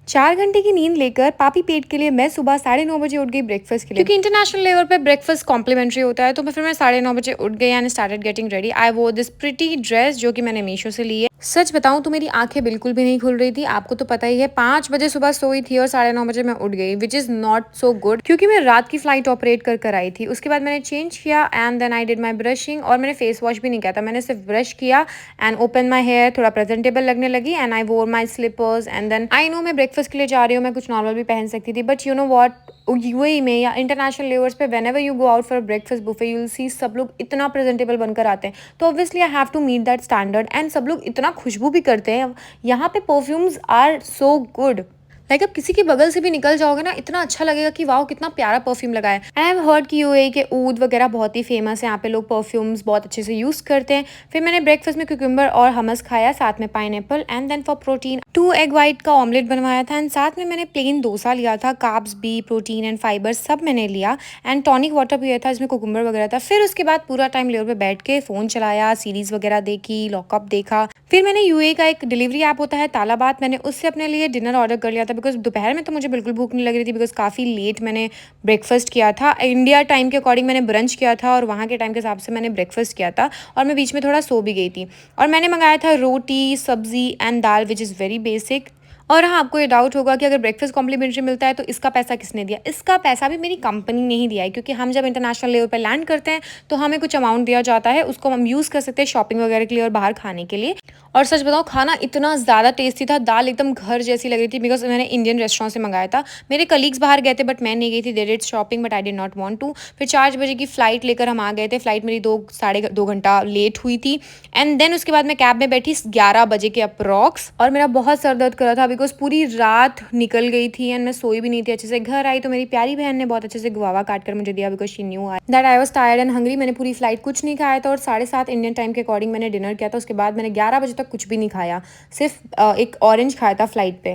4 घंटे की नींद लेकर पापी पेट के लिए मैं सुबह 9:30 बजे उठ गई ब्रेकफास्ट के लिए, क्योंकि इंटरनेशनल लेवल पे ब्रेकफास्ट कॉम्प्लीमेंट्री होता है। तो फिर मैं 9:30 बजे उठ गई एंड स्टार्टेड गेटिंग रेडी। आई वोर दिस प्रिटी ड्रेस जो कि मैंने मीशो से ली है। सच बताऊं तो मेरी आंखें बिल्कुल भी नहीं खुल रही थी। आपको तो पता ही है, 5 बजे सुबह सोई थी और 9:30 बजे मैं उठ गई, which is not so good, क्योंकि मैं रात की फ्लाइट ऑपरेट कर आई थी। उसके बाद मैंने चेंज किया and then I did my brushing, और मैंने फेस वॉश भी नहीं किया था, मैंने सिर्फ ब्रश किया एंड ओपन माई हेयर, थोड़ा प्रेजेंटेबल लगने लगी and I wore my slippers. And then I know मैं ब्रेकफास्ट के लिए जा रही हूँ, मैं कुछ नॉर्मल भी पहन सकती थी, but you know what, UAE में या इंटरनेशनल लेवर्स पे whenever you go out for breakfast buffet you will see सब लोग इतना प्रेजेंटेबल बनकर आते हैं। तो obviously I have to meet that standard, and सब लोग इतना खुशबू भी करते हैं। यहाँ पे perfumes are so good, like आप किसी के बगल से भी निकल जाओगे ना, इतना अच्छा लगेगा कि वाह कितना प्यारा परफ्यूम लगा है। आई हैव हर्ड कि यूएई के ऊद वगैरह बहुत ही फेमस है, यहाँ पे लोग परफ्यूम्स बहुत अच्छे से यूज़ करते हैं। फिर मैंने ब्रेकफास्ट में क्यूकम्बर और हमस खाया, साथ में pineapple, and then for protein 2 egg white का ऑमलेट बनवाया था, एंड साथ में मैंने प्लेन डोसा लिया था। कार्ब्स भी, प्रोटीन एंड फाइबर सब मैंने लिया, एंड टॉनिक वाटर पिया था, इसमें कुकुम्बर वगैरह था। फिर उसके बाद पूरा टाइम लेवर पे बैठ के फ़ोन चलाया, सीरीज़ वगैरह देखी, लॉकअप देखा। फिर मैंने यूएई का एक डिलीवरी ऐप होता है तालाबात, मैंने उससे अपने लिए डिनर ऑर्डर कर लिया था, बिकॉज दोपहर में तो मुझे बिल्कुल भूख नहीं लग रही थी, बिकॉज काफ़ी लेट मैंने ब्रेकफास्ट किया था। इंडिया टाइम के अकॉर्डिंग मैंने ब्रंच किया था और वहाँ के टाइम के हिसाब से मैंने ब्रेकफास्ट किया था, और मैं बीच में थोड़ा सो भी गई थी। और मैंने मंगाया था रोटी, सब्जी and dal, which is very basic. और हाँ, आपको ये डाउट होगा कि अगर ब्रेकफास्ट कॉम्प्लीमेंट्री मिलता है तो इसका पैसा किसने दिया? इसका पैसा भी मेरी कंपनी ने ही दिया है, क्योंकि हम जब इंटरनेशनल लेवल पर लैंड करते हैं तो हमें कुछ अमाउंट दिया जाता है, उसको हम यूज़ कर सकते हैं शॉपिंग वगैरह के लिए और बाहर खाने के लिए। और सच बताऊँ, खाना इतना ज़्यादा टेस्टी था, दाल एकदम घर जैसी लग रही थी, बिकॉज मैंने इंडियन रेस्टोरेंट से मंगाया था। मेरे कलीग्स बाहर गए थे बट मैं नहीं गई थी, they did shopping but I did not want to. फिर 4 बजे की फ़्लाइट लेकर हम आ गए थे। फ्लाइट मेरी 2 साढ़े 2 घंटा लेट हुई थी, एंड देन उसके बाद मैं कैब में बैठी 11 बजे के अप्रॉक्स, और मेरा बहुत सर दर्द कर रहा था, बिकॉज पूरी रात निकल गई थी एंड मैं सोई भी नहीं थी अच्छे से। घर आई तो मेरी प्यारी बहन ने बहुत अच्छे से गुआवा काट कर मुझे दिया, because she knew that I was tired and hungry. मैंने पूरी फ्लाइट कुछ नहीं खाया था, और 7:30 इंडियन टाइम के अकॉर्डिंग मैंने डिनर किया था। उसके बाद मैंने 11 बजे तक कुछ भी नहीं खाया, सिर्फ एक ऑरेंज खाया था फ्लाइट पे,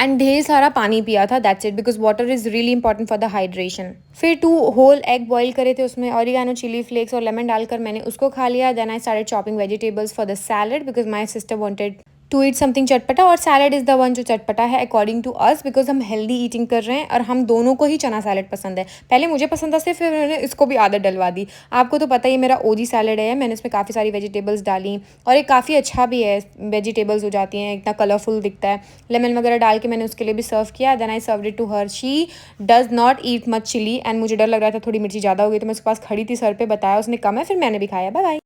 एंड ढेर सारा पानी पिया था, that's it, because water is really important for the hydration. फिर 2 होल एग बॉईल करे थे, उसमें ऑरिगेनो, चिली फ्लेक्स और लेमन डालकर मैंने उसको खा लिया। Then I started chopping vegetables for the salad, because my sister wanted to eat something चटपटा, और सैलड इज़ द वन जो चटपटा है अकॉर्डिंग टू अस, बिकॉज हम हेल्दी ईटिंग कर रहे हैं और हम दोनों को ही चना सैलड पसंद है। पहले मुझे पसंद था सिर्फ, फिर मैंने इसको भी आदत डलवा दी। आपको तो पता ही मेरा ओजी सैलड है, मैंने इसमें काफ़ी सारी वेजिटेबल्स डाली, और ये काफ़ी अच्छा भी है, वेजिटेबल्स हो जाती हैं, इतना कलरफुल दिखता है। लेमन वगैरह डाल के मैंने उसके लिए भी सर्व किया। Then I serve it to her, she does not eat much chilli, and मुझे डर लग रहा था थोड़ी मिर्ची ज़्यादा हो गई, तो मैं उसके पास खड़ी थी, सर पे बताया, उसने कम है, फिर मैंने भी खाया। Bye bye.